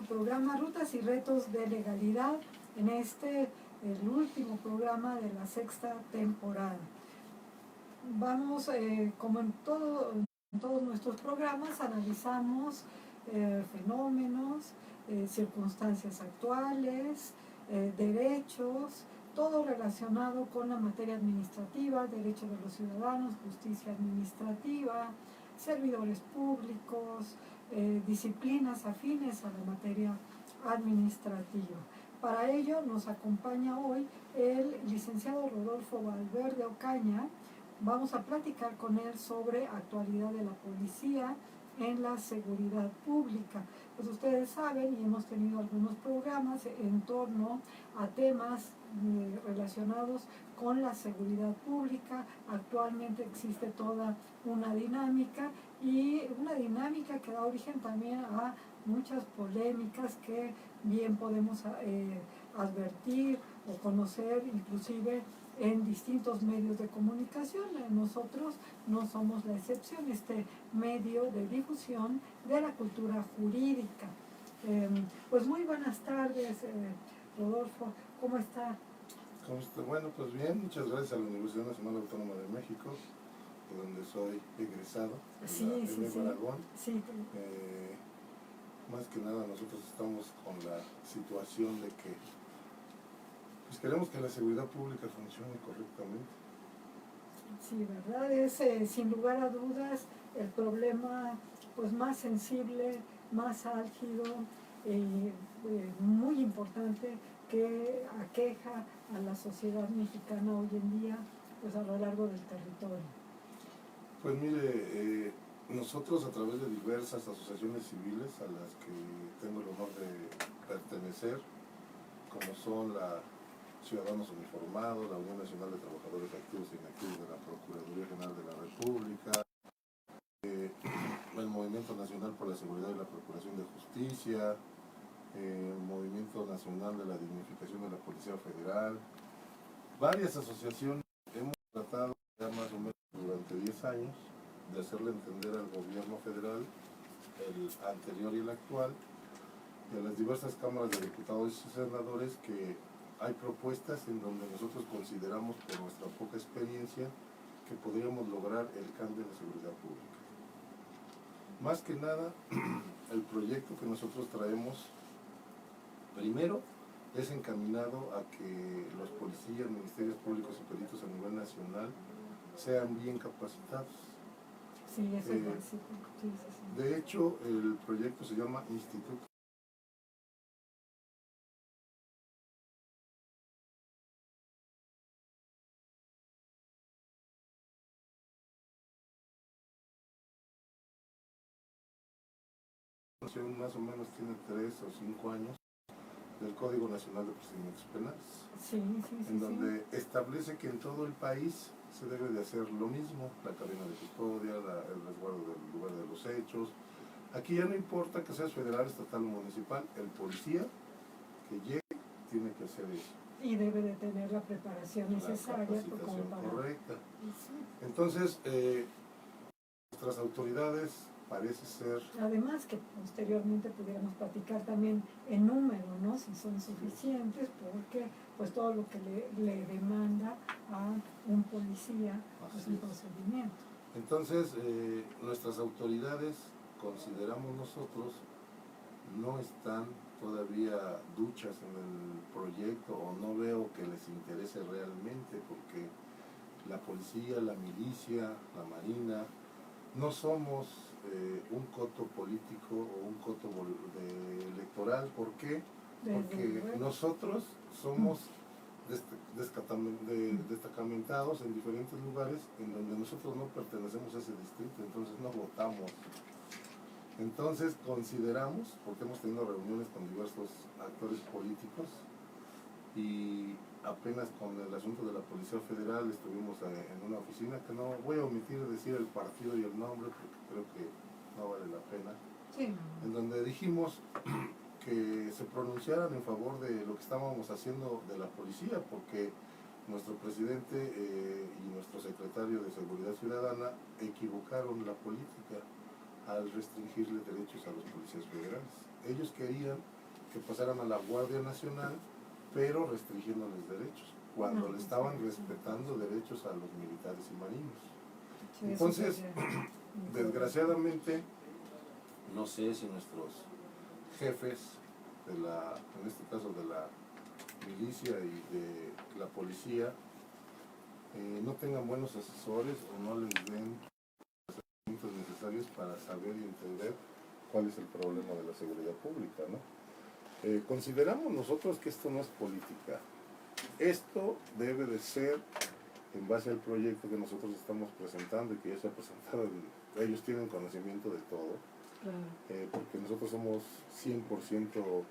su programa Rutas y Retos de Legalidad, en el último programa de la 6ª temporada. Vamos, como en todos nuestros programas, analizamos fenómenos, circunstancias actuales, derechos, todo relacionado con la materia administrativa, derechos de los ciudadanos, justicia administrativa, servidores públicos, disciplinas afines a la materia administrativa. Para ello nos acompaña hoy el licenciado Rodolfo Valverde Ocaña. Vamos a platicar con él sobre actualidad de la policía en la seguridad pública. Pues ustedes saben, y hemos tenido algunos programas en torno a temas relacionados con la seguridad pública. Actualmente existe toda una dinámica que da origen también a muchas polémicas que bien podemos advertir o conocer inclusive en distintos medios de comunicación. Nosotros no somos la excepción, este medio de difusión de la cultura jurídica. Pues muy buenas tardes, Rodolfo, ¿cómo está? ¿Cómo está? Bueno, pues bien, muchas gracias a la Universidad Nacional Autónoma de México, de donde soy egresado, en Aragón. Sí. Más que nada nosotros estamos con la situación de que pues queremos que la seguridad pública funcione correctamente. Sí, ¿verdad? Es sin lugar a dudas el problema pues más sensible, más álgido, muy importante que aqueja a la sociedad mexicana hoy en día, pues a lo largo del territorio. Pues mire, nosotros a través de diversas asociaciones civiles a las que tengo el honor de pertenecer, como son la Ciudadanos Uniformados, la Unión Nacional de Trabajadores Activos e Inactivos de la Procuraduría General de la República, el Movimiento Nacional por la Seguridad y la Procuración de Justicia, el Movimiento Nacional de la Dignificación de la Policía Federal, varias asociaciones hemos tratado ya más o menos durante 10 años de hacerle entender al gobierno federal, el anterior y el actual, y a las diversas cámaras de diputados y senadores que hay propuestas en donde nosotros consideramos por nuestra poca experiencia que podríamos lograr el cambio de seguridad pública. Más que nada, el proyecto que nosotros traemos, primero, es encaminado a que los policías, ministerios públicos y peritos a nivel nacional sean bien capacitados. Sí, eso es básico. Sí. De hecho, el proyecto se llama Instituto más o menos tiene 3 o 5 años del Código Nacional de Procedimientos Penales, en donde establece que en todo el país se debe de hacer lo mismo, la cadena de custodia, el resguardo del lugar de los hechos. Aquí ya no importa que seas federal, estatal o municipal, el policía que llegue tiene que hacer eso. Y debe de tener la preparación necesaria. La capacitación correcta. Sí. Entonces, nuestras autoridades parece ser... Además que posteriormente pudiéramos platicar también en número, ¿no? Si son suficientes, porque pues todo lo que le demanda a un policía es un procedimiento. Entonces, nuestras autoridades, consideramos nosotros, no están todavía duchas en el proyecto o no veo que les interese realmente, porque la policía, la milicia, la marina, no somos un coto político o un coto electoral. ¿Por qué? Porque nosotros somos destacamentados en diferentes lugares en donde nosotros no pertenecemos a ese distrito, entonces no votamos. Entonces consideramos, porque hemos tenido reuniones con diversos actores políticos y apenas con el asunto de la Policía Federal estuvimos en una oficina que no voy a omitir decir el partido y el nombre porque creo que no vale la pena, en donde dijimos que se pronunciaran en favor de lo que estábamos haciendo de la policía, porque nuestro presidente y nuestro secretario de Seguridad Ciudadana equivocaron la política al restringirle derechos a los policías federales. ellos querían que pasaran a la Guardia Nacional, pero restringiéndoles derechos, cuando le estaban respetando derechos a los militares y marinos. Sí, Entonces, eso desgraciadamente, no sé si nuestros jefes en este caso de la milicia y de la policía, no tengan buenos asesores o no les den los elementos necesarios para saber y entender cuál es el problema de la seguridad pública, ¿no? Consideramos nosotros que esto no es política. Esto debe de ser en base al proyecto que nosotros estamos presentando y que ya se ha presentado. Ellos tienen conocimiento de todo, porque nosotros somos 100%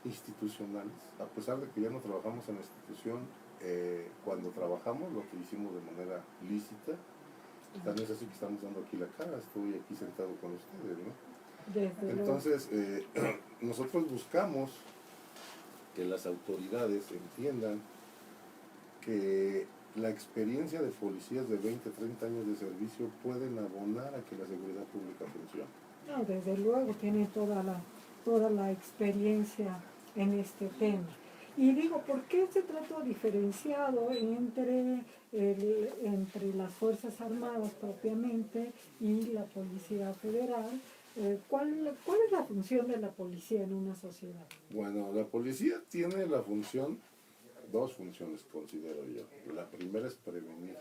institucionales, a pesar de que ya no trabajamos en la institución. Cuando trabajamos lo que hicimos de manera lícita, también es así que estamos dando aquí la cara, estoy aquí sentado con ustedes, ¿no? Entonces, nosotros buscamos que las autoridades entiendan que la experiencia de policías de 20, 30 años de servicio pueden abonar a que la seguridad pública funcione. No, desde luego tiene toda la experiencia en este tema. Y digo, ¿por qué este trato diferenciado entre las Fuerzas Armadas propiamente y la Policía Federal? ¿Cuál es la función de la policía en una sociedad? Bueno, la policía tiene la función, dos funciones considero yo. La primera es prevenir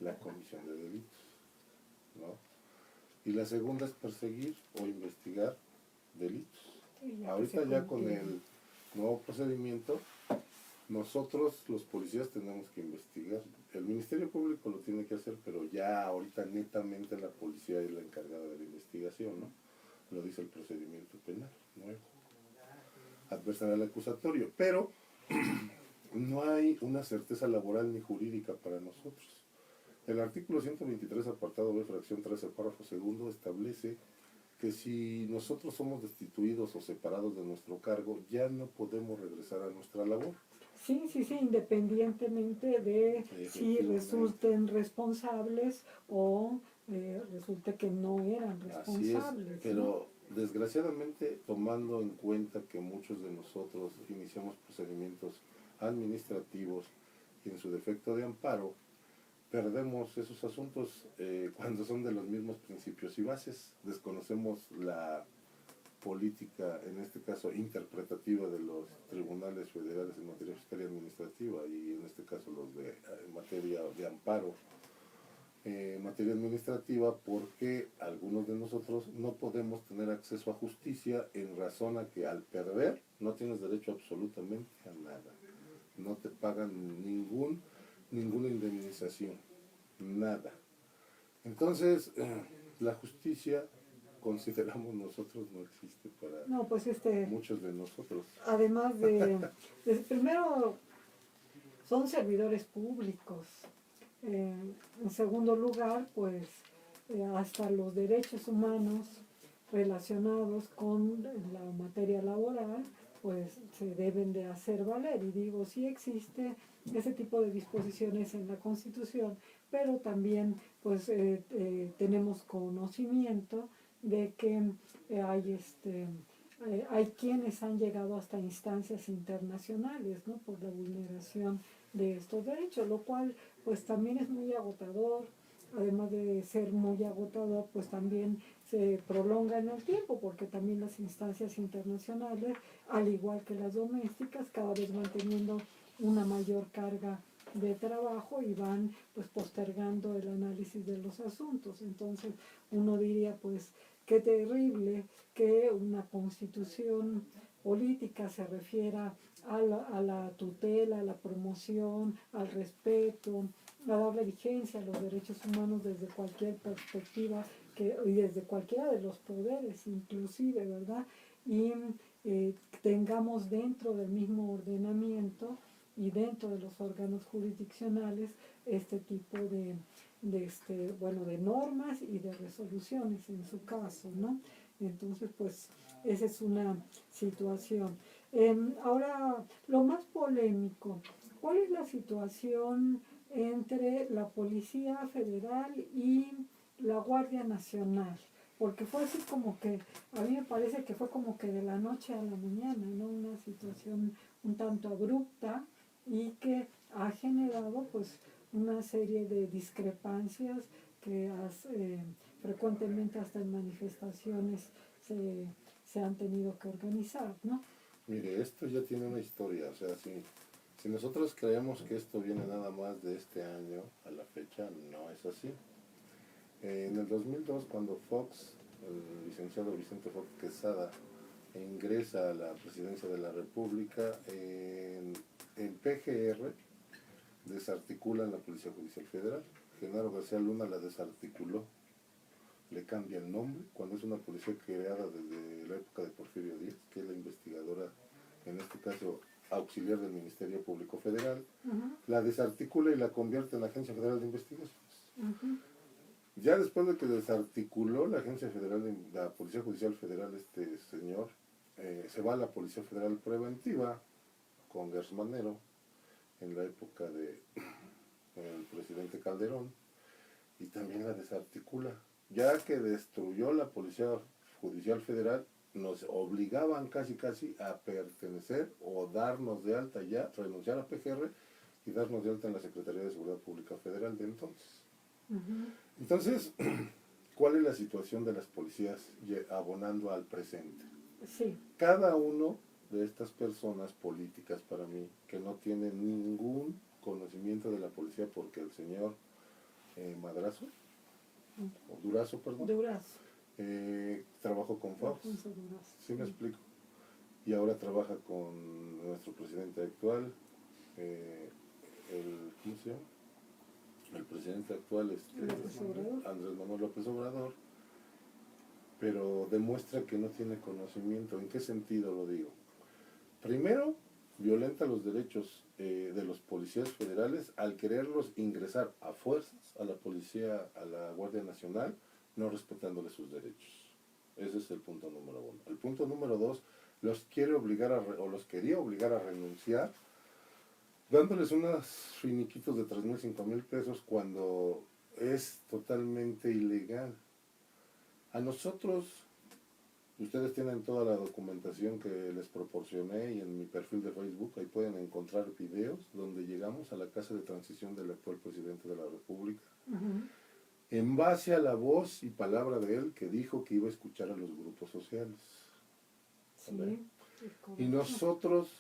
la comisión de delitos, ¿no? Y la segunda es perseguir o investigar delitos. Ahorita ya con el nuevo procedimiento, nosotros los policías tenemos que investigar. El Ministerio Público lo tiene que hacer, pero ya ahorita netamente la policía es la encargada de la investigación, ¿no? Lo dice el procedimiento penal nuevo, adversarial acusatorio, pero no hay una certeza laboral ni jurídica para nosotros. El artículo 123, apartado B, fracción 13, párrafo segundo, establece que si nosotros somos destituidos o separados de nuestro cargo, ya no podemos regresar a nuestra labor. Sí, independientemente de si resulten responsables o resulte que no eran responsables. Así es, pero desgraciadamente, tomando en cuenta que muchos de nosotros iniciamos procedimientos administrativos y en su defecto de amparo, perdemos esos asuntos cuando son de los mismos principios y bases. Desconocemos la política, en este caso interpretativa, de los tribunales federales en materia fiscal y administrativa, y en este caso los de en materia de amparo, en materia administrativa, porque algunos de nosotros no podemos tener acceso a justicia en razón a que al perder no tienes derecho absolutamente a nada. No te pagan ninguna indemnización, nada. Entonces, la justicia, consideramos nosotros, no existe para muchos de nosotros. Además primero, son servidores públicos. En segundo lugar, pues, hasta los derechos humanos relacionados con la materia laboral, pues se deben de hacer valer. Y digo, sí existe ese tipo de disposiciones en la Constitución, pero también pues tenemos conocimiento de que hay quienes han llegado hasta instancias internacionales, ¿no?, por la vulneración de estos derechos, lo cual pues también es muy agotador. Además de ser muy agotador, pues también se prolonga en el tiempo, porque también las instancias internacionales, al igual que las domésticas, cada vez van teniendo una mayor carga de trabajo y van pues postergando el análisis de los asuntos. Entonces uno diría, pues qué terrible que una constitución política se refiera a la tutela, a la promoción, al respeto, a darle vigencia a los derechos humanos desde cualquier perspectiva y desde cualquiera de los poderes inclusive, ¿verdad? Y tengamos dentro del mismo ordenamiento y dentro de los órganos jurisdiccionales este tipo de normas y de resoluciones en su caso, ¿no? Entonces, pues, esa es una situación. Ahora, lo más polémico, ¿cuál es la situación entre la Policía Federal y la Guardia Nacional? porque fue así como que, a mí me parece que fue como que de la noche a la mañana, ¿no? Una situación un tanto abrupta y que ha generado pues una serie de discrepancias que frecuentemente hasta en manifestaciones se han tenido que organizar, ¿no? Mire, esto ya tiene una historia, o sea, si nosotros creemos que esto viene nada más de este año a la fecha, no es así. En el 2002, cuando Fox, el licenciado Vicente Fox Quesada, ingresa a la presidencia de la República, en PGR desarticulan la Policía Judicial Federal. Genaro García Luna la desarticuló, le cambia el nombre, cuando es una policía creada desde la época de Porfirio Díaz, que es la investigadora, en este caso auxiliar del Ministerio Público Federal, la desarticula y la convierte en la Agencia Federal de Investigaciones. Ya después de que desarticuló la Agencia Federal de la Policía Judicial Federal, este señor, se va a la Policía Federal Preventiva con Gersmanero, en la época de el presidente Calderón, y también la desarticula. Ya que destruyó la Policía Judicial Federal, nos obligaban casi a pertenecer o darnos de alta ya, renunciar a PGR y darnos de alta en la Secretaría de Seguridad Pública Federal de entonces. Entonces, ¿cuál es la situación de las policías abonando al presente? Sí. Cada uno de estas personas políticas, para mí, que no tienen ningún conocimiento de la policía, porque el señor Madrazo, o Durazo, perdón, Durazo. trabajó con Fox, ¿sí me explico? Y ahora trabaja con nuestro presidente actual, ¿cómo se llama? El presidente actual es Andrés Manuel López Obrador, pero demuestra que no tiene conocimiento. ¿En qué sentido lo digo? Primero, violenta los derechos de los policías federales al quererlos ingresar a fuerzas a la policía, a la Guardia Nacional, no respetándole sus derechos. Ese es el punto número uno. El punto número dos, los quería obligar a renunciar, dándoles unos finiquitos de 3,000, 5,000 pesos cuando es totalmente ilegal. A nosotros, ustedes tienen toda la documentación que les proporcioné y en mi perfil de Facebook, ahí pueden encontrar videos donde llegamos a la casa de transición del actual presidente de la República, en base a la voz y palabra de él que dijo que iba a escuchar a los grupos sociales. Sí, y nosotros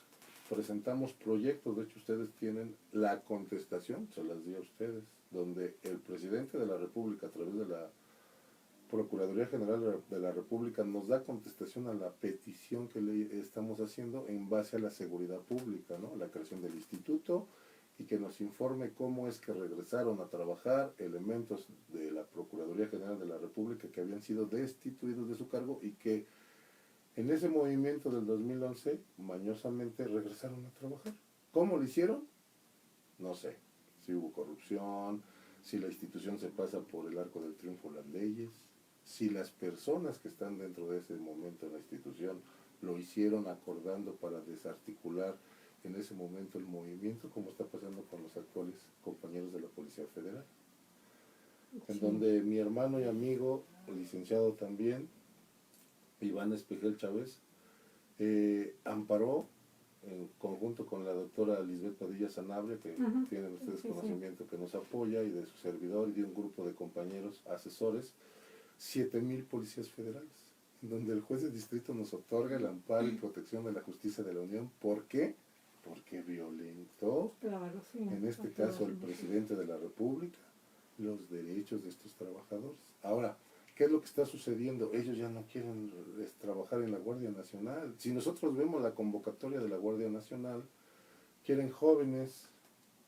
presentamos proyectos, de hecho ustedes tienen la contestación, se las di a ustedes, donde el presidente de la República, a través de la Procuraduría General de la República, nos da contestación a la petición que le estamos haciendo en base a la seguridad pública, ¿no? La creación del instituto, y que nos informe cómo es que regresaron a trabajar elementos de la Procuraduría General de la República que habían sido destituidos de su cargo y que en ese movimiento del 2011 mañosamente regresaron a trabajar. ¿Cómo lo hicieron? No sé. Si hubo corrupción, si la institución se pasa por el arco del triunfo las leyes, si las personas que están dentro de ese momento en la institución lo hicieron acordando para desarticular en ese momento el movimiento, como está pasando con los actuales compañeros de la Policía Federal. En donde mi hermano y amigo, licenciado también, Iván Espejel Chávez, amparó en conjunto con la doctora Lisbeth Padilla Sanabria, que tienen ustedes conocimiento, que nos apoya, y de su servidor y de un grupo de compañeros asesores, 7,000 policías federales, en donde el juez de distrito nos otorga el amparo y protección de la justicia de la Unión. ¿Por qué? Porque violentó, en este caso el presidente de la República, los derechos de estos trabajadores. Ahora, ¿qué es lo que está sucediendo? Ellos ya no quieren trabajar en la Guardia Nacional. Si nosotros vemos la convocatoria de la Guardia Nacional, quieren jóvenes,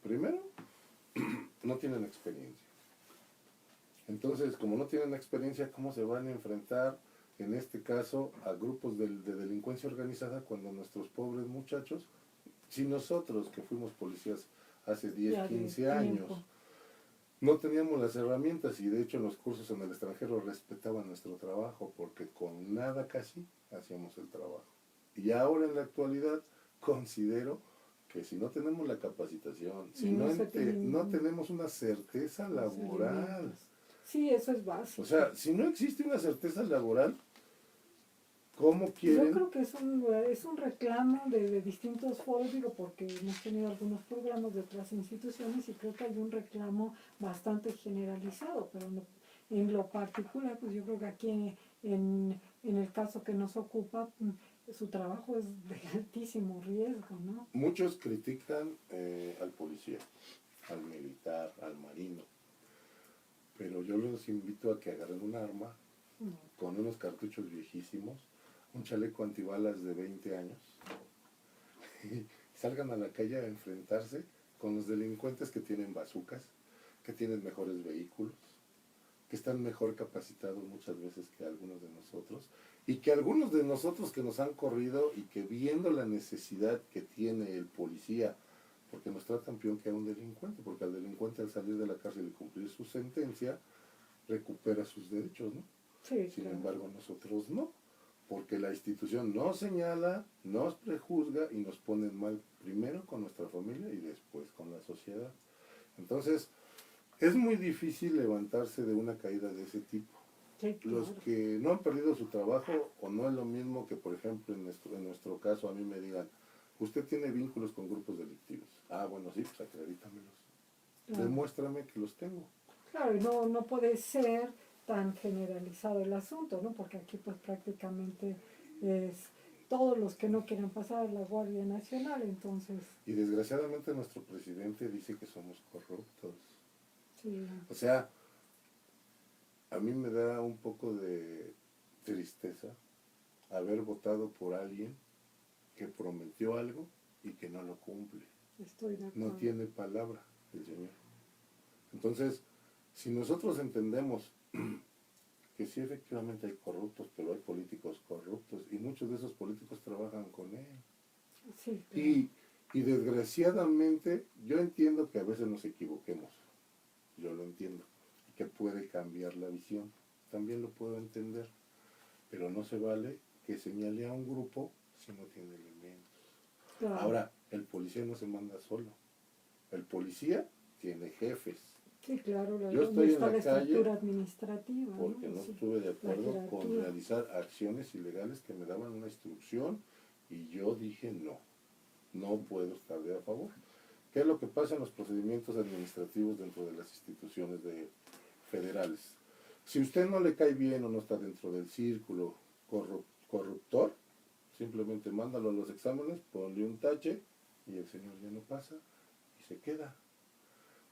primero, no tienen experiencia. Entonces, como no tienen experiencia, ¿cómo se van a enfrentar, en este caso, a grupos de delincuencia organizada cuando nuestros pobres muchachos, si nosotros que fuimos policías hace 10, 15 años, no teníamos las herramientas, y de hecho en los cursos en el extranjero respetaban nuestro trabajo, porque con nada casi hacíamos el trabajo. Y ahora en la actualidad considero que si no tenemos la capacitación, si no tenemos una certeza laboral, Sí, eso es básico. O sea, si no existe una certeza laboral, ¿cómo Yo quieren? creo que es un reclamo de distintos foros, digo, porque hemos tenido algunos programas de otras instituciones y creo que hay un reclamo bastante generalizado, pero en lo particular, pues yo creo que aquí en el caso que nos ocupa, su trabajo es de altísimo riesgo, ¿no? Muchos critican al policía, al militar, al marino, pero yo los invito a que agarren un arma No. con unos cartuchos viejísimos, un chaleco antibalas de 20 años y salgan a la calle a enfrentarse con los delincuentes que tienen bazucas, que tienen mejores vehículos, que están mejor capacitados muchas veces que algunos de nosotros, y que algunos de nosotros que nos han corrido y que viendo la necesidad que tiene el policía, porque nos tratan peor que a un delincuente, porque al delincuente al salir de la cárcel y cumplir su sentencia, recupera sus derechos, ¿no? Sí, Sin claro. embargo, nosotros no, porque la institución nos señala, nos prejuzga y nos pone mal primero con nuestra familia y después con la sociedad. Entonces, es muy difícil levantarse de una caída de ese tipo. Sí, Los claro. que no han perdido su trabajo, o no es lo mismo que, por ejemplo, en nuestro caso, a mí me digan, usted tiene vínculos con grupos delictivos. Ah, bueno, sí, pues acredítamelos. Claro. Demuéstrame que los tengo. Claro, y no puede ser tan generalizado el asunto, ¿no? Porque aquí pues prácticamente es todos los que no quieren pasar a la Guardia Nacional, entonces, Y desgraciadamente nuestro presidente dice que somos corruptos. sí, O sea, a mí me da un poco de tristeza haber votado por alguien que prometió algo y que no lo cumple. estoy de No acuerdo. tiene palabra el señor. Entonces, si nosotros entendemos que sí efectivamente hay corruptos, pero hay políticos corruptos y muchos de esos políticos trabajan con él. Sí, claro. Y desgraciadamente yo entiendo que a veces nos equivoquemos, yo lo entiendo, que puede cambiar la visión, también lo puedo entender, pero no se vale que señale a un grupo si no tiene elementos. Claro. Ahora, el policía no se manda solo, el policía tiene jefes. Sí, claro, Yo estoy en está la la calle estructura administrativa, porque no Sí, estuve de la acuerdo con jerarquía. realizar acciones ilegales que me daban una instrucción y yo dije no, no puedo estar de a favor. ¿Qué es lo que pasa en los procedimientos administrativos dentro de las instituciones federales? Si usted no le cae bien o no está dentro del círculo corruptor, simplemente mándalo a los exámenes, ponle un tache y el señor ya no pasa y se queda.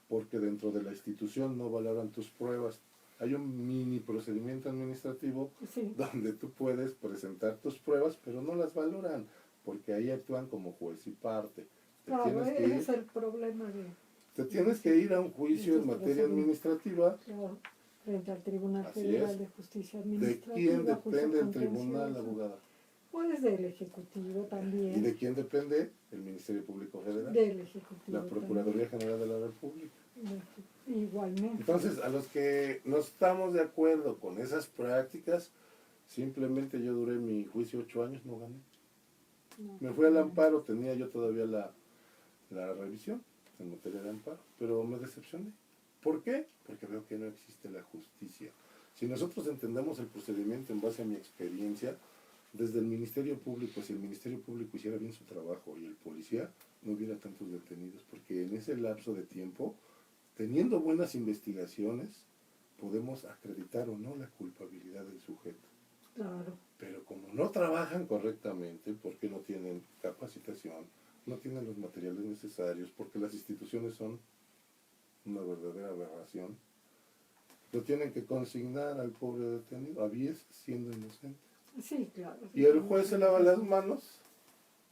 Porque dentro de la institución no valoran tus pruebas. Hay un mini procedimiento administrativo Sí, donde tú puedes presentar tus pruebas, pero no las valoran, porque ahí actúan como juez y parte. Te claro, tienes que ese ir, es el problema te tienes que ir a un juicio en estos materia procedimientos. administrativa. Claro, frente al Tribunal Así Federal es. de Justicia ¿De quién Administrativa, juicio depende el tribunal, contencioso, abogada? pues del Ejecutivo ¿Y también, de quién depende? El Ministerio Público Federal, del Ejecutivo la Procuraduría General de la República. Igualmente. Entonces, a los que no estamos de acuerdo con esas prácticas, simplemente yo duré mi juicio 8 años, no gané. No, Me fui al amparo, tenía yo todavía la revisión en materia de amparo, pero me decepcioné. ¿Por qué? Porque veo que no existe la justicia. Si nosotros entendemos el procedimiento en base a mi experiencia, desde el Ministerio Público, si el Ministerio Público hiciera bien su trabajo y el policía, no hubiera tantos detenidos, porque en ese lapso de tiempo, teniendo buenas investigaciones, podemos acreditar o no la culpabilidad del sujeto. claro. Pero como no trabajan correctamente, porque no tienen capacitación, no tienen los materiales necesarios, porque las instituciones son una verdadera aberración, lo tienen que consignar al pobre detenido, a Bies siendo inocente. Sí, claro. Y el juez se lava las manos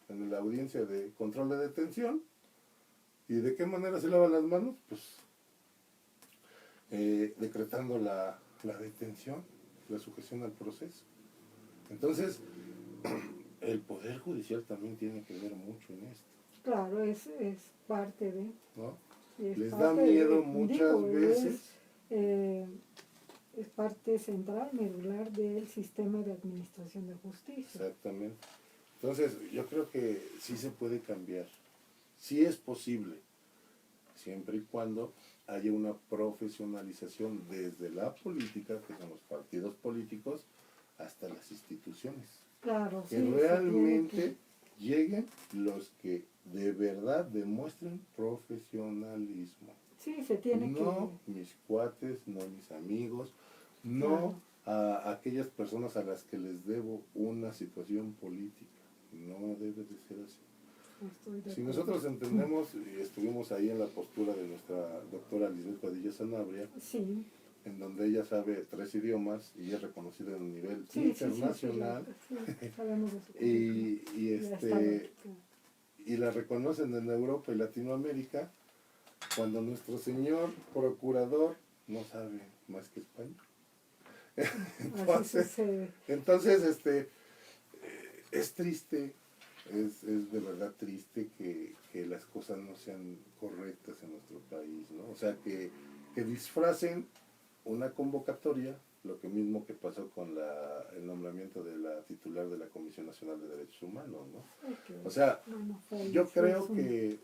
en la audiencia de control de detención. ¿Y de qué manera se lava las manos? Pues decretando la detención, la sujeción al proceso. Entonces, el Poder Judicial también tiene que ver mucho en esto, Claro, es parte de... ¿no? Es Les da parte miedo muchas veces. eh, es parte central, medular del sistema de administración de justicia. Exactamente. Entonces, yo creo que sí se puede cambiar, sí es posible, siempre y cuando haya una profesionalización desde la política, que son los partidos políticos, hasta las instituciones. Claro, Que sí, realmente lleguen los que de verdad demuestren profesionalismo. Sí, se tiene no mis cuates, no mis amigos, no Claro. a aquellas personas a las que les debo una situación política. No debe de ser así. Estoy de Si acuerdo. nosotros entendemos y estuvimos ahí en la postura de nuestra doctora Lisbeth Padilla Sanabria, Sí, en donde ella sabe 3 idiomas y es reconocida a un nivel sí, internacional, sí, sabemos de su y currículum. Ya está aquí, claro. y la reconocen en Europa y Latinoamérica, cuando nuestro señor procurador no sabe más que español. Así sucede. Entonces, es triste, es de verdad triste que las cosas no sean correctas en nuestro país, ¿no? O sea, que disfracen una convocatoria, lo que mismo que pasó con el nombramiento de la titular de la Comisión Nacional de Derechos Humanos, ¿no? Okay. O sea, Bueno, yo creo que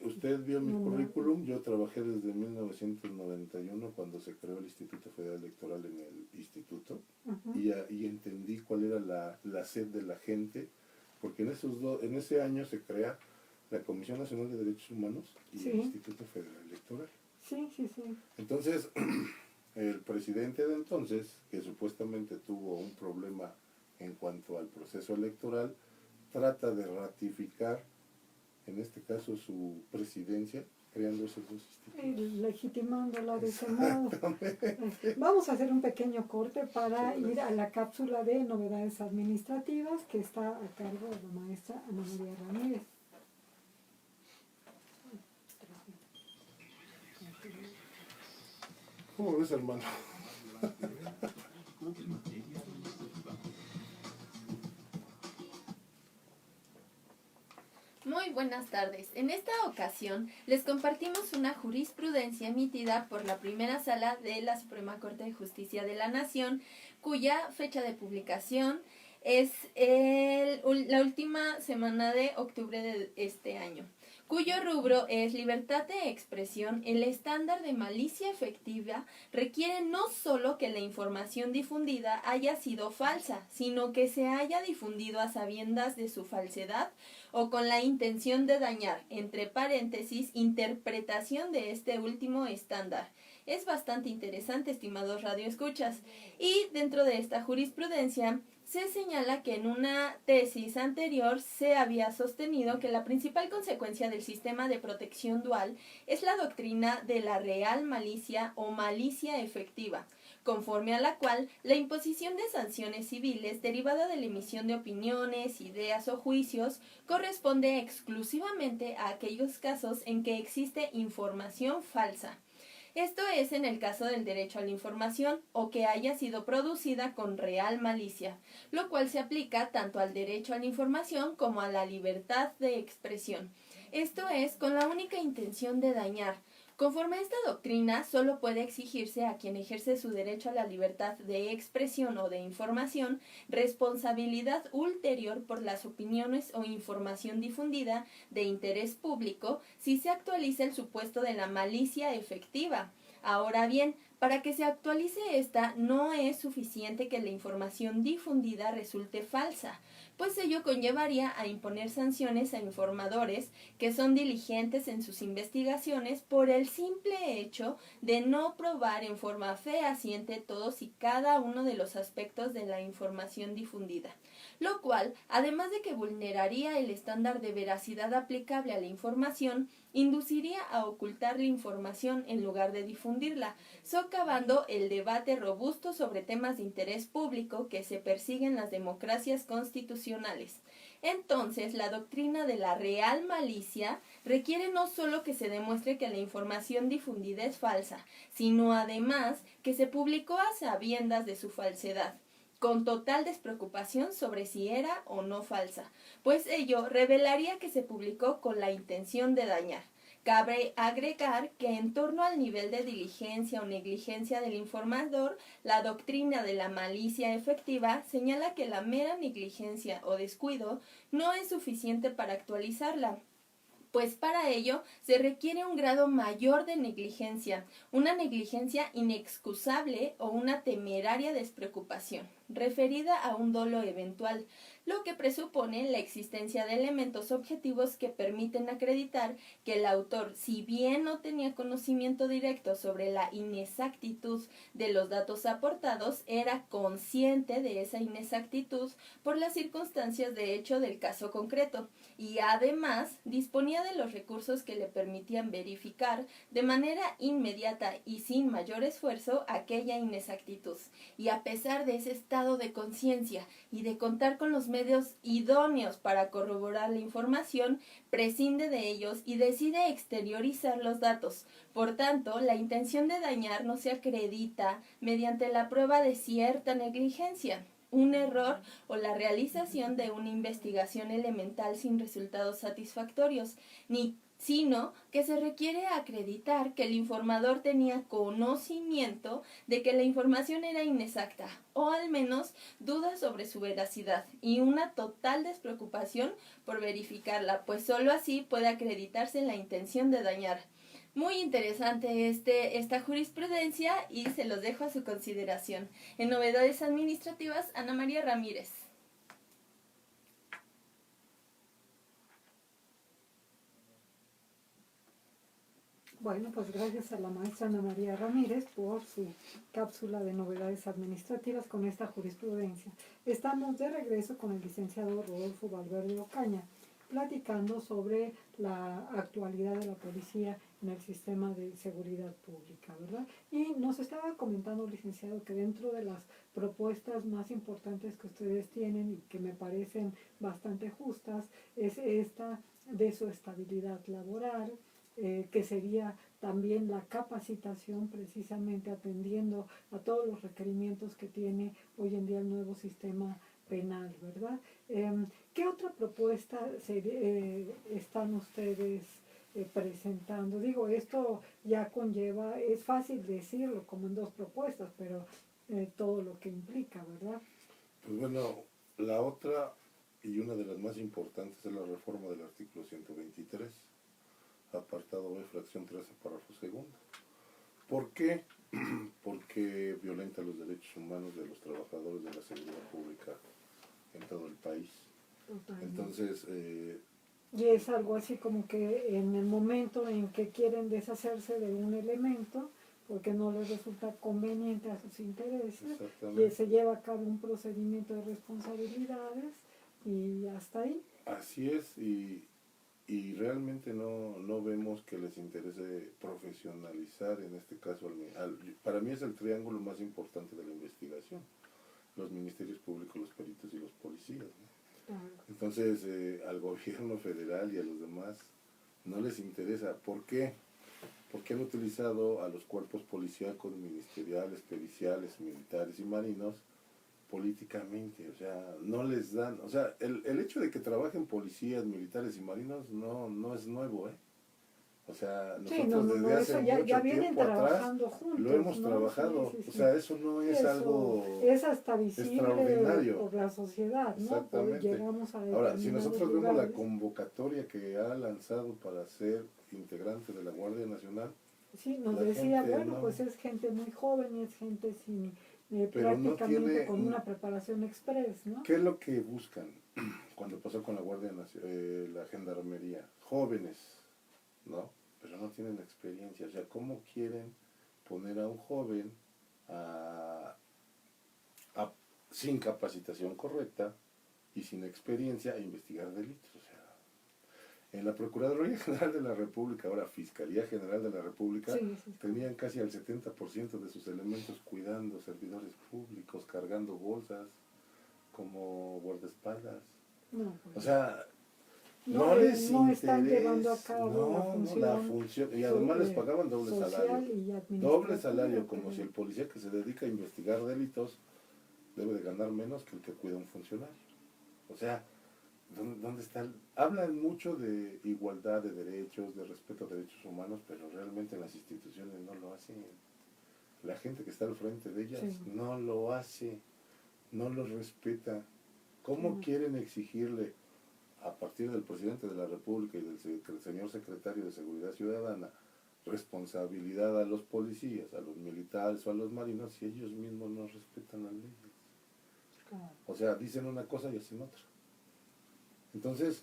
usted vio mi currículum, yo trabajé desde 1991 cuando se creó el Instituto Federal Electoral en el instituto, y entendí cuál era la sed de la gente, porque en ese año se crea la Comisión Nacional de Derechos Humanos y el Instituto Federal Electoral. Sí. Entonces, el presidente de entonces, que supuestamente tuvo un problema en cuanto al proceso electoral, trata de ratificar, en este caso, su presidencia, creando esos dos institutos. Legitimándola de ese modo. Vamos a hacer un pequeño corte para ir a la cápsula de novedades administrativas que está a cargo de la maestra Ana María Ramírez. ¿Cómo ves, hermano? Muy buenas tardes. En esta ocasión les compartimos una jurisprudencia emitida por la primera sala de la Suprema Corte de Justicia de la Nación, cuya fecha de publicación es la última semana de octubre de este año, cuyo rubro es libertad de expresión. El estándar de malicia efectiva requiere no solo que la información difundida haya sido falsa, sino que se haya difundido a sabiendas de su falsedad o con la intención de dañar, entre paréntesis, interpretación de este último estándar. Es bastante interesante, estimados radioescuchas, y dentro de esta jurisprudencia se señala que en una tesis anterior se había sostenido que la principal consecuencia del sistema de protección dual es la doctrina de la real malicia o malicia efectiva, conforme a la cual la imposición de sanciones civiles derivada de la emisión de opiniones, ideas o juicios corresponde exclusivamente a aquellos casos en que existe información falsa. Esto es en el caso del derecho a la información o que haya sido producida con real malicia, lo cual se aplica tanto al derecho a la información como a la libertad de expresión. Esto es con la única intención de dañar. Conforme a esta doctrina, solo puede exigirse a quien ejerce su derecho a la libertad de expresión o de información responsabilidad ulterior por las opiniones o información difundida de interés público si se actualiza el supuesto de la malicia efectiva. Ahora bien, para que se actualice esta, no es suficiente que la información difundida resulte falsa, pues ello conllevaría a imponer sanciones a informadores que son diligentes en sus investigaciones por el simple hecho de no probar en forma fehaciente todos y cada uno de los aspectos de la información difundida, lo cual, además de que vulneraría el estándar de veracidad aplicable a la información, induciría a ocultar la información en lugar de difundirla, socavando el debate robusto sobre temas de interés público que se persiguen en las democracias constitucionales. Entonces, la doctrina de la real malicia requiere no solo que se demuestre que la información difundida es falsa, sino además que se publicó a sabiendas de su falsedad, con total despreocupación sobre si era o no falsa, pues ello revelaría que se publicó con la intención de dañar. Cabe agregar que en torno al nivel de diligencia o negligencia del informador, la doctrina de la malicia efectiva señala que la mera negligencia o descuido no es suficiente para actualizarla, pues para ello se requiere un grado mayor de negligencia, una negligencia inexcusable o una temeraria despreocupación, referida a un dolo eventual, lo que presupone la existencia de elementos objetivos que permiten acreditar que el autor, si bien no tenía conocimiento directo sobre la inexactitud de los datos aportados, era consciente de esa inexactitud por las circunstancias de hecho del caso concreto, y además disponía de los recursos que le permitían verificar de manera inmediata y sin mayor esfuerzo aquella inexactitud. Y a pesar de ese estado de conciencia y de contar con los medios idóneos para corroborar la información, prescinde de ellos y decide exteriorizar los datos. Por tanto, la intención de dañar no se acredita mediante la prueba de cierta negligencia, un error o la realización de una investigación elemental sin resultados satisfactorios, sino que se requiere acreditar que el informador tenía conocimiento de que la información era inexacta, o al menos dudas sobre su veracidad, y una total despreocupación por verificarla, pues sólo así puede acreditarse la intención de dañar. Muy interesante esta jurisprudencia y se los dejo a su consideración. En novedades administrativas, Ana María Ramírez. Bueno, pues gracias a la maestra Ana María Ramírez por su cápsula de novedades administrativas con esta jurisprudencia. Estamos de regreso con el licenciado Rodolfo Valverde Ocaña, platicando sobre la actualidad de la policía en el sistema de seguridad pública, ¿verdad? Y nos estaba comentando, licenciado, que dentro de las propuestas más importantes que ustedes tienen y que me parecen bastante justas, es esta de su estabilidad laboral, que sería también la capacitación, precisamente atendiendo a todos los requerimientos que tiene hoy en día el nuevo sistema penal, ¿verdad? ¿Qué otra propuesta están ustedes presentando? Digo, esto ya conlleva, es fácil decirlo como en dos propuestas, pero todo lo que implica, ¿verdad? Pues bueno, la otra y una de las más importantes es la reforma del artículo 123, apartado B, fracción 13, párrafo segundo. ¿Por qué? Porque violenta los derechos humanos de los trabajadores de la seguridad pública en todo el país. Totalmente. Entonces, y es algo así como que en el momento en que quieren deshacerse de un elemento, porque no les resulta conveniente a sus intereses, y se lleva a cabo un procedimiento de responsabilidades y hasta ahí. Así es, y realmente no vemos que les interese profesionalizar, en este caso, para mí es el triángulo más importante de la investigación, los ministerios públicos, los peritos y los policías, ¿no? Entonces, al gobierno federal y a los demás no les interesa. ¿Por qué? Porque han utilizado a los cuerpos policíacos, ministeriales, periciales, militares y marinos políticamente, o sea, no les dan, o sea, el hecho de que trabajen policías, militares y marinos no es nuevo, O sea, nosotros desde hace mucho tiempo atrás juntos, lo hemos trabajado, sí. O sea, eso no es algo es hasta visible extraordinario por la sociedad, ¿no? Exactamente. Llegamos a ahora, si nosotros vemos lugares. la convocatoria que ha lanzado para ser integrante de la Guardia Nacional, sí, nos decía, bueno, pues es gente muy joven y es gente sin prácticamente con una preparación express, ¿no? ¿Qué es lo que buscan cuando pasó con la Guardia Nacional, la Gendarmería? Jóvenes, ¿no? Pero no tienen experiencia. O sea, ¿cómo quieren poner a un joven sin capacitación correcta y sin experiencia a investigar delitos? O sea, en la Procuraduría General de la República, ahora Fiscalía General de la República, tenían casi al 70% de sus elementos cuidando servidores públicos, cargando bolsas como guardaespaldas. No, pues, o sea, no les están llevando a cabo la función, y además les pagaban doble salario. Doble salario, como si el policía que se dedica a investigar delitos debe de ganar menos que el que cuida a un funcionario. O sea, ¿dónde está? Hablan mucho de igualdad de derechos, de respeto a derechos humanos, pero realmente en las instituciones no lo hacen. La gente que está al frente de ellas no lo hace, no los respeta. ¿Cómo quieren exigirle a partir del presidente de la República y del señor secretario de Seguridad Ciudadana, responsabilidad a los policías, a los militares o a los marinos si ellos mismos no respetan las leyes. Claro. O sea, dicen una cosa y hacen otra. Entonces,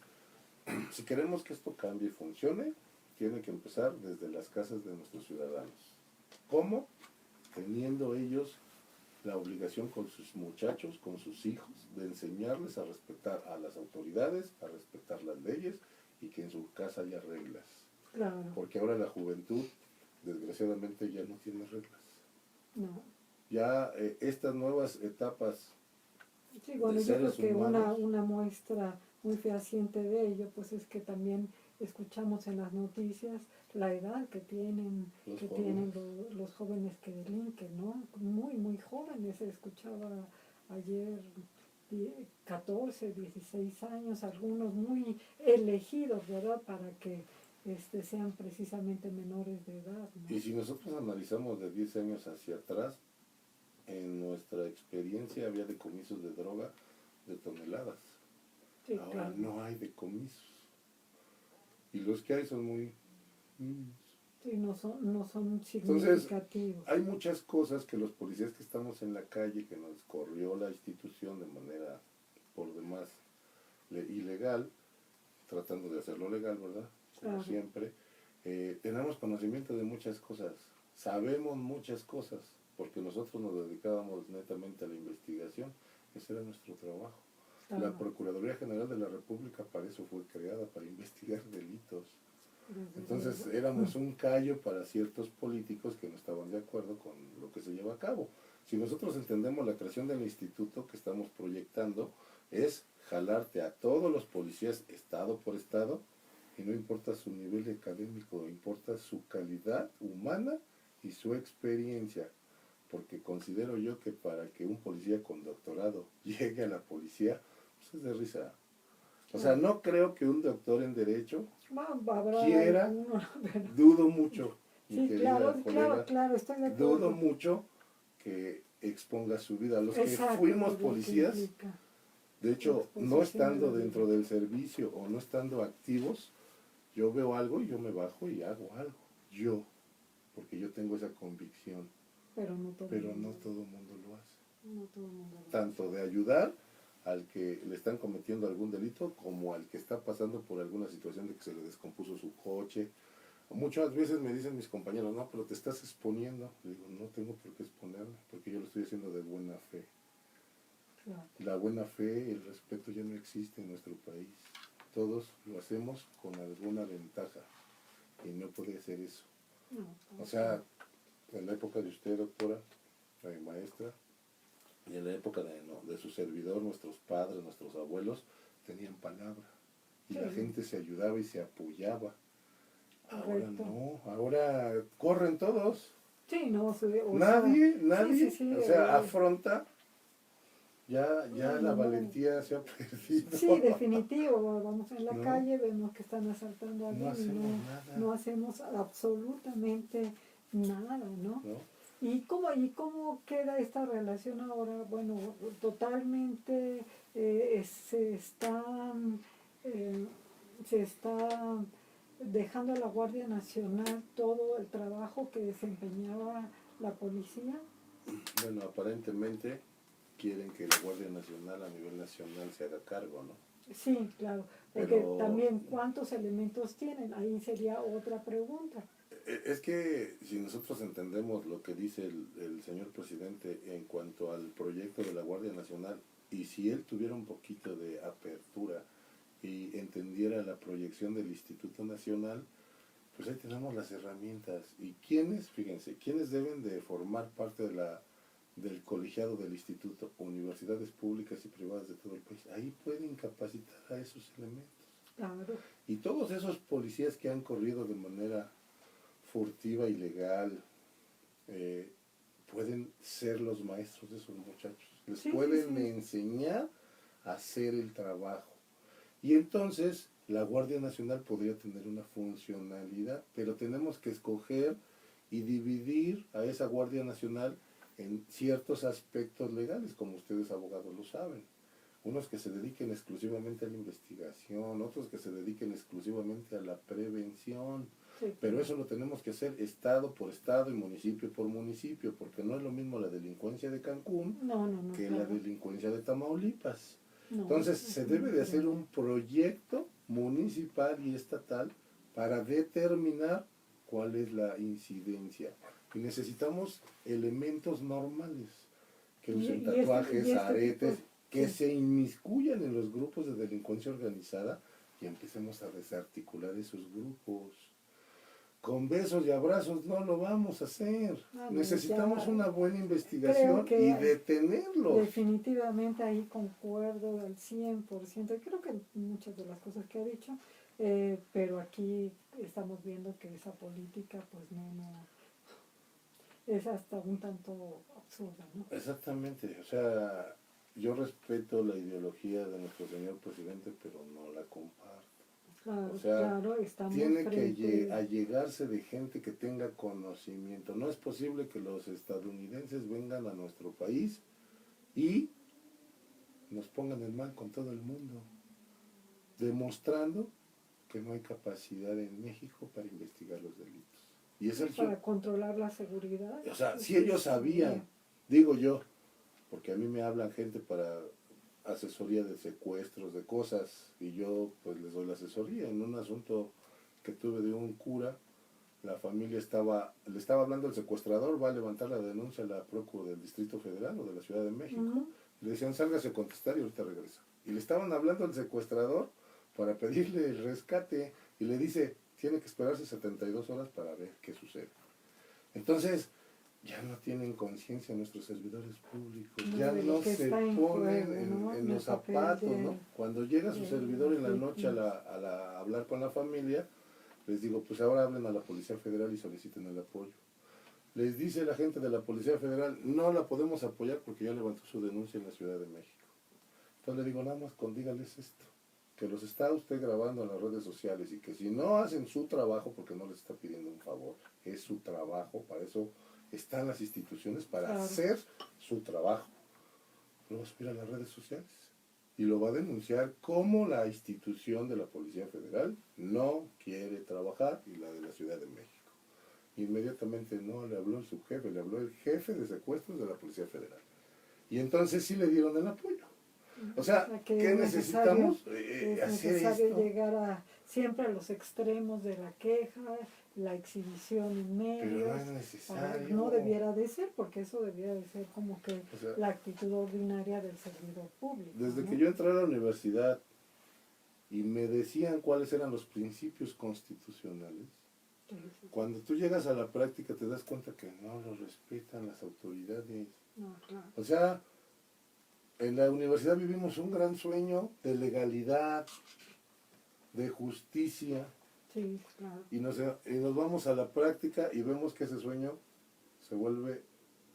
si queremos que esto cambie y funcione, tiene que empezar desde las casas de nuestros ciudadanos. ¿Cómo? Teniendo ellos la obligación con sus muchachos, con sus hijos, de enseñarles a respetar a las autoridades, a respetar las leyes y que en su casa haya reglas. Claro. Porque ahora la juventud, desgraciadamente, ya no tiene reglas. No. Ya estas nuevas etapas Sí, bueno, de yo creo seres que humanos, una muestra muy fehaciente de ello, pues es que también escuchamos en las noticias la edad que tienen los jóvenes que delinquen, ¿no? Muy, muy jóvenes. Se escuchaba ayer 14, 16 años, algunos muy elegidos, ¿verdad? Para que sean precisamente menores de edad, ¿no? y si nosotros analizamos de 10 años hacia atrás, en nuestra experiencia había decomisos de droga de toneladas. Sí, Ahora claro. no hay decomisos. Y los que hay son muy niños. Sí, no son Entonces, significativos. hay muchas cosas que los policías que estamos en la calle, que nos corrió la institución de manera por demás ilegal, tratando de hacerlo legal, ¿verdad? Como Claro. siempre, tenemos conocimiento de muchas cosas, sabemos muchas cosas, porque nosotros nos dedicábamos netamente a la investigación, ese era nuestro trabajo. Claro. La Procuraduría General de la República para eso fue creada, para investigar delitos. Entonces éramos un callo para ciertos políticos que no estaban de acuerdo con lo que se lleva a cabo. Si nosotros entendemos la creación del instituto que estamos proyectando, es jalarte a todos los policías estado por estado, y no importa su nivel académico, importa su calidad humana y su experiencia. Porque considero yo que para que un policía con doctorado llegue a la policía, pues es de risa. O sea, no creo que un doctor en Derecho quiera, dudo mucho, mi sí, querida colega, claro, estoy de acuerdo. dudo mucho que exponga su vida. Los Exacto, que fuimos por lo que policías, implica de hecho, no exposición estando a la dentro vida. del servicio o no estando activos, yo veo algo y yo me bajo y hago algo. Yo, porque yo tengo esa convicción, pero no todo pero el no mundo, todo el mundo lo hace. no todo el mundo lo hace. Tanto de ayudar al que le están cometiendo algún delito como al que está pasando por alguna situación de que se le descompuso su coche. Muchas veces me dicen mis compañeros, no, pero te estás exponiendo. Le digo, no tengo por qué exponerme, porque yo lo estoy haciendo de buena fe. Claro. La buena fe y el respeto ya no existe en nuestro país. Todos lo hacemos con alguna ventaja y no puede ser eso. No, O sea, en la época de usted, doctora, maestra, y en la época de su servidor, nuestros padres, nuestros abuelos, tenían palabra. Y la Sí. gente se ayudaba y se apoyaba. Ahora correcto. no, ahora corren todos. Sí, no, Nadie, sí, sí, o sea, afronta. Ya la no. valentía se ha perdido. Sí, definitivo. Vamos en la ¿No? calle, vemos que están asaltando a No alguien y hacemos nada. no hacemos absolutamente nada, ¿no? ¿No? ¿Y cómo queda esta relación ahora? Bueno, totalmente eh, se está dejando a la Guardia Nacional todo el trabajo que desempeñaba la policía. Bueno, aparentemente quieren que la Guardia Nacional a nivel nacional se haga cargo, ¿no? Sí, claro, porque Pero también cuántos elementos tienen, ahí sería otra pregunta. es que si nosotros entendemos lo que dice el señor presidente en cuanto al proyecto de la Guardia Nacional, y si él tuviera un poquito de apertura y entendiera la proyección del Instituto Nacional, pues ahí tenemos las herramientas. ¿Y quiénes? Fíjense, quiénes deben de formar parte del colegiado del instituto? Universidades públicas y privadas de todo el país. Ahí pueden capacitar a esos elementos. Claro. Y todos esos policías que han corrido de manera furtiva, ilegal, pueden ser los maestros de esos muchachos. Les Sí, pueden sí. enseñar a hacer el trabajo. Y entonces la Guardia Nacional podría tener una funcionalidad, pero tenemos que escoger y dividir a esa Guardia Nacional en ciertos aspectos legales, como ustedes abogados lo saben. unos que se dediquen exclusivamente a la investigación, otros que se dediquen exclusivamente a la prevención, Sí, pero eso lo tenemos que hacer estado por estado y municipio por municipio, porque no es lo mismo la delincuencia de Cancún no, que la claro. delincuencia de Tamaulipas. No, Entonces es se muy debe de hacer diferente. un proyecto municipal y estatal para determinar cuál es la incidencia. Y necesitamos elementos normales, que usen Y tatuajes, este tipo, aretes, que sí. se inmiscuyan en los grupos de delincuencia organizada y empecemos a desarticular esos grupos. Con besos y abrazos no lo vamos a hacer. Ah, no, Necesitamos ya una buena creo investigación y que detenerlos. definitivamente ahí concuerdo al 100%. Creo que muchas de las cosas que ha dicho, pero aquí estamos viendo que esa política, pues no, es hasta un tanto absurda, ¿no? Exactamente, o sea, yo respeto la ideología de nuestro señor presidente, pero no la comparto. Claro, O sea, claro, estamos tiene que frente, allegarse de gente que tenga conocimiento. No es posible que los estadounidenses vengan a nuestro país y nos pongan el mal con todo el mundo, demostrando que no hay capacidad en México para investigar los delitos. Y es el para controlar la seguridad. o sea, si Sí, ellos sabían, digo yo, porque a mí me hablan gente para asesoría de secuestros, de cosas, y yo pues les doy la asesoría. En un asunto que tuve de un cura, la familia le estaba hablando el secuestrador, va a levantar la denuncia a la Procuraduría del Distrito Federal o de la Ciudad de México. Le decían, sálgase a contestar y ahorita regresa. Y le estaban hablando al secuestrador para pedirle el rescate y le dice, tiene que esperarse 72 horas para ver qué sucede. Entonces, ya no tienen conciencia nuestros servidores públicos, No, ya de lo no que se está en ponen juego, ¿no? en El los papel zapatos, ¿no? Cuando llega su servidor en la las noche a víctimas. hablar con la familia, les digo, pues ahora hablen a la Policía Federal y soliciten el apoyo. Les dice la gente de la Policía Federal, no la podemos apoyar porque ya levantó su denuncia en la Ciudad de México. Entonces le digo, nada más dígales esto, que los está usted grabando en las redes sociales y que si no hacen su trabajo, porque no les está pidiendo un favor, es su trabajo, para eso están las instituciones, para Claro. hacer su trabajo. Lo va a subir a las redes sociales y lo va a denunciar como la institución de la Policía Federal no quiere trabajar y la de la Ciudad de México. Inmediatamente no le habló el subjefe, le habló el jefe de secuestros de la Policía Federal. Y entonces sí le dieron el apoyo. O sea, que ¿qué es necesitamos? es Hacer necesario esto. llegar siempre a los extremos de la queja, la exhibición en Pero no medios. es necesario. No debiera de ser, porque eso debiera de ser como que O sea, la actitud ordinaria del servidor público. desde ¿no? que yo entré a la universidad y me decían cuáles eran los principios constitucionales, cuando tú llegas a la práctica te das cuenta que no los respetan las autoridades. No, claro. O sea, en la universidad vivimos un gran sueño de legalidad, de justicia, Sí, claro. y nos vamos a la práctica y vemos que ese sueño se vuelve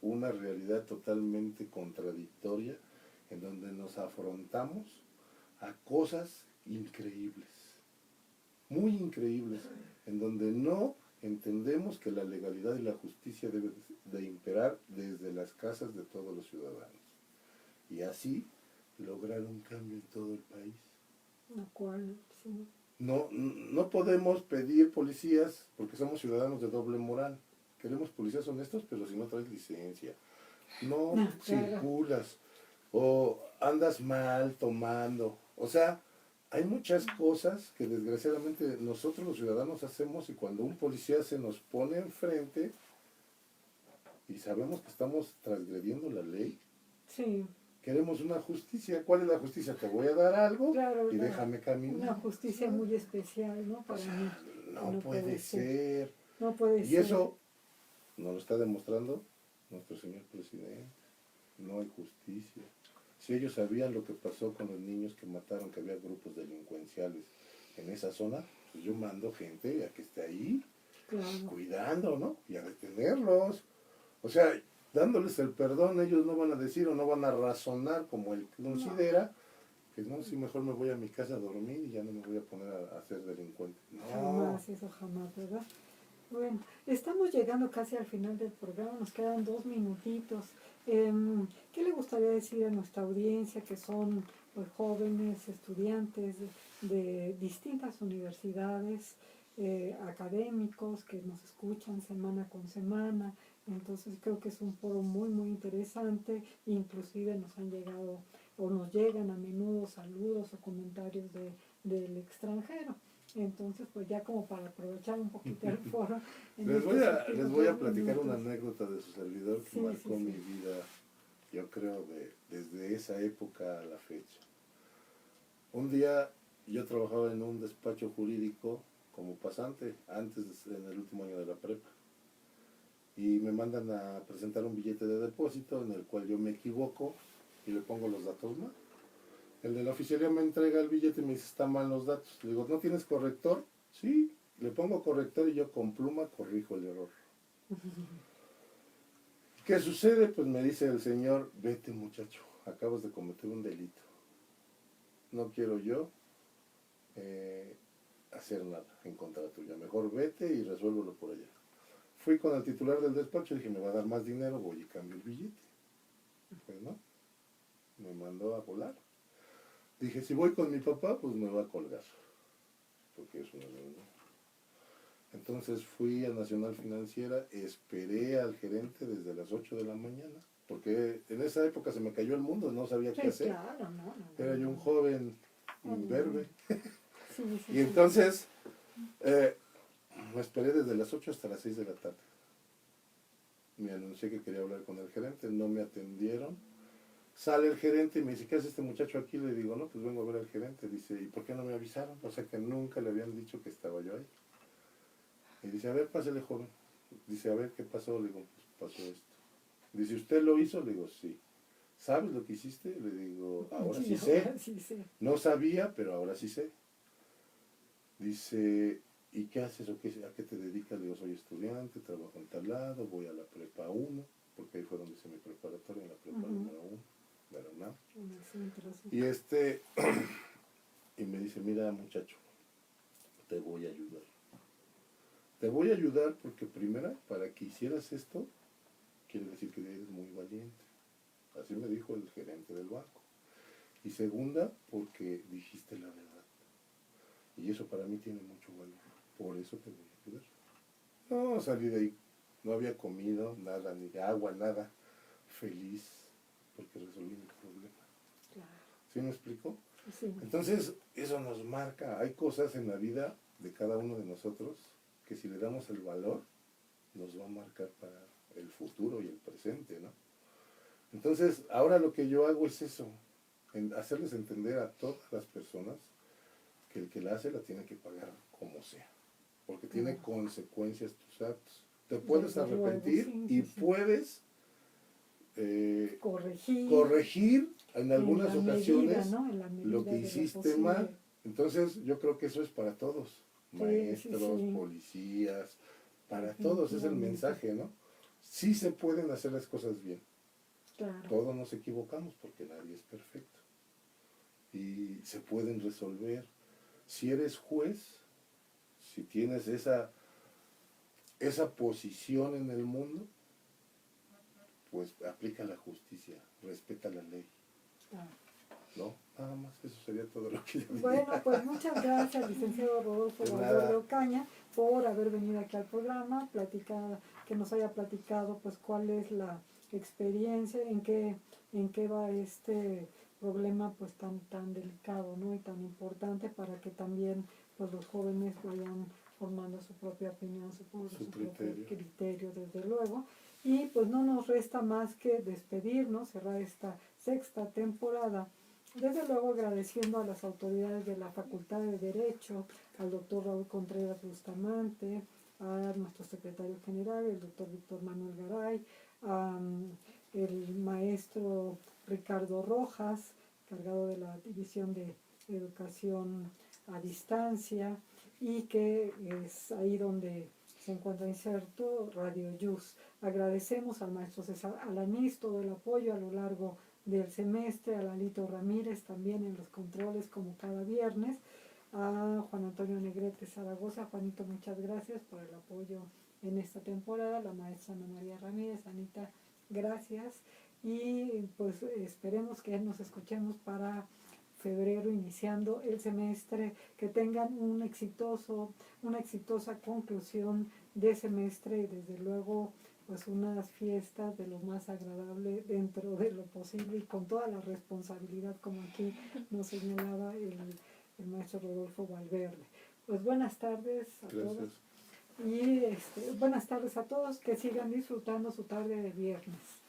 una realidad totalmente contradictoria, en donde nos afrontamos a cosas increíbles, muy increíbles, en donde no entendemos que la legalidad y la justicia deben de imperar desde las casas de todos los ciudadanos. Y así lograr un cambio en todo el país. Lo cual, sí. No podemos pedir policías porque somos ciudadanos de doble moral. Queremos policías honestos, pero si no traes licencia, no Claro. circulas o andas mal tomando. O sea, hay muchas cosas que desgraciadamente nosotros los ciudadanos hacemos y cuando un policía se nos pone enfrente y sabemos que estamos transgrediendo la ley, Sí. queremos una justicia. ¿Cuál es la justicia? Te voy a dar algo Claro, y déjame caminar. una justicia muy especial, ¿no? Para mí. No puede ser. No puede Y ser. eso nos lo está demostrando nuestro señor presidente. No hay justicia. Si ellos sabían lo que pasó con los niños que mataron, que había grupos delincuenciales en esa zona, pues yo mando gente a que esté ahí, Claro. cuidando, ¿no? Y a detenerlos. O sea, dándoles el perdón, ellos no van a decir o no van a razonar como él considera, que no, si mejor me voy a mi casa a dormir y ya no me voy a poner a ser delincuente. No. Jamás, eso jamás, ¿verdad? Bueno, estamos llegando casi al final del programa, nos quedan 2 minutitos. ¿Qué le gustaría decir a nuestra audiencia que son pues jóvenes, estudiantes de distintas universidades, académicos que nos escuchan semana con semana. Entonces creo que es un foro muy muy interesante, inclusive nos han llegado o nos llegan a menudo saludos o comentarios del extranjero. Entonces, pues ya como para aprovechar un poquito el foro. Les voy a platicar una anécdota de su servidor que marcó mi vida, yo creo, desde esa época a la fecha. Un día yo trabajaba en un despacho jurídico como pasante, en el último año de la prepa. Y me mandan a presentar un billete de depósito en el cual yo me equivoco y le pongo los datos mal. El de la oficialía me entrega el billete y me dice, están mal los datos. Le digo, ¿no tienes corrector? Sí, le pongo corrector y yo con pluma corrijo el error. ¿Qué sucede? Pues me dice el señor, vete muchacho, acabas de cometer un delito. No quiero yo hacer nada en contra tuya. Mejor vete y resuélvelo por allá. Fui con el titular del despacho y dije, me va a dar más dinero, voy y cambio el billete. Pues no, me mandó a volar. Dije, si voy con mi papá, pues me va a colgar, porque es una niña. Entonces fui a Nacional Financiera, esperé al gerente desde las 8 de la mañana, porque en esa época se me cayó el mundo, no sabía qué hacer. Claro, no, Era yo un joven imberbe. Sí, Y entonces me esperé desde las 8 hasta las 6 de la tarde. Me anuncié que quería hablar con el gerente, no me atendieron. Sale el gerente y me dice, ¿qué hace este muchacho aquí? Le digo, no, pues vengo a ver al gerente. Dice, ¿y por qué no me avisaron? O sea que nunca le habían dicho que estaba yo ahí. Y dice, a ver, pásale, joven. Dice, a ver, ¿qué pasó? Le digo, pues pasó esto. Dice, ¿usted lo hizo? Le digo, sí. ¿Sabes lo que hiciste? Le digo, ahora sí sé. No sabía, pero ahora sí sé. Dice, ¿y qué haces o a qué te dedicas? Le digo, soy estudiante, trabajo en tal lado, voy a la prepa 1, porque ahí fue donde hice mi preparatoria, en la prepa número 1, pero no. Y y me dice, mira muchacho, te voy a ayudar. Te voy a ayudar porque primera, para que hicieras esto, quiere decir que eres muy valiente. Así me dijo el gerente del banco. Y segunda, porque dijiste la verdad. Y eso para mí tiene mucho valor. Por eso te voy a ayudar. No, salí de ahí. No había comido nada, ni agua, nada. Feliz porque resolví mi problema. Claro. ¿Sí me explico? Sí. Entonces, eso nos marca. Hay cosas en la vida de cada uno de nosotros que si le damos el valor, nos va a marcar para el futuro y el presente, ¿no? Entonces, ahora lo que yo hago es eso, hacerles entender a todas las personas que el que la hace la tiene que pagar como sea, porque tiene consecuencias tus actos. Te puedes arrepentir y puedes corregir en algunas ocasiones lo que hiciste mal. Entonces yo creo que eso es para todos, maestros, policías, para todos es el mensaje, ¿no? Sí se pueden hacer las cosas bien. Claro. Todos nos equivocamos porque nadie es perfecto. Y se pueden resolver. Si eres juez, si tienes esa posición en el mundo, pues aplica la justicia, respeta la ley. Claro. ¿No? Nada más, eso sería todo lo que yo diría. Bueno, pues muchas gracias, licenciado Rodolfo Valverde Ocaña, por haber venido aquí al programa, que nos haya platicado pues cuál es la experiencia, en qué va este problema pues tan delicado, ¿no? Y tan importante para que también pues los jóvenes vayan formando su propia opinión, su propio criterio, desde luego. Y pues no nos resta más que despedirnos, cerrar esta sexta temporada. Desde luego agradeciendo a las autoridades de la Facultad de Derecho, al doctor Raúl Contreras Bustamante, a nuestro secretario general, el doctor Víctor Manuel Garay, el maestro Ricardo Rojas, encargado de la División de Educación a Distancia, y que es ahí donde se encuentra inserto Radio Yus. Agradecemos al maestro César Alanís todo el apoyo a lo largo del semestre, a Lalito Ramírez también en los controles como cada viernes, a Juan Antonio Negrete Zaragoza. Juanito, muchas gracias por el apoyo en esta temporada, la maestra Ana María Ramírez. Anita, gracias, y pues esperemos que nos escuchemos para febrero, iniciando el semestre, que tengan una exitosa conclusión de semestre y desde luego pues unas fiestas de lo más agradable dentro de lo posible y con toda la responsabilidad como aquí nos señalaba el maestro Rodolfo Valverde. Pues buenas tardes a todos y buenas tardes a todos, que sigan disfrutando su tarde de viernes.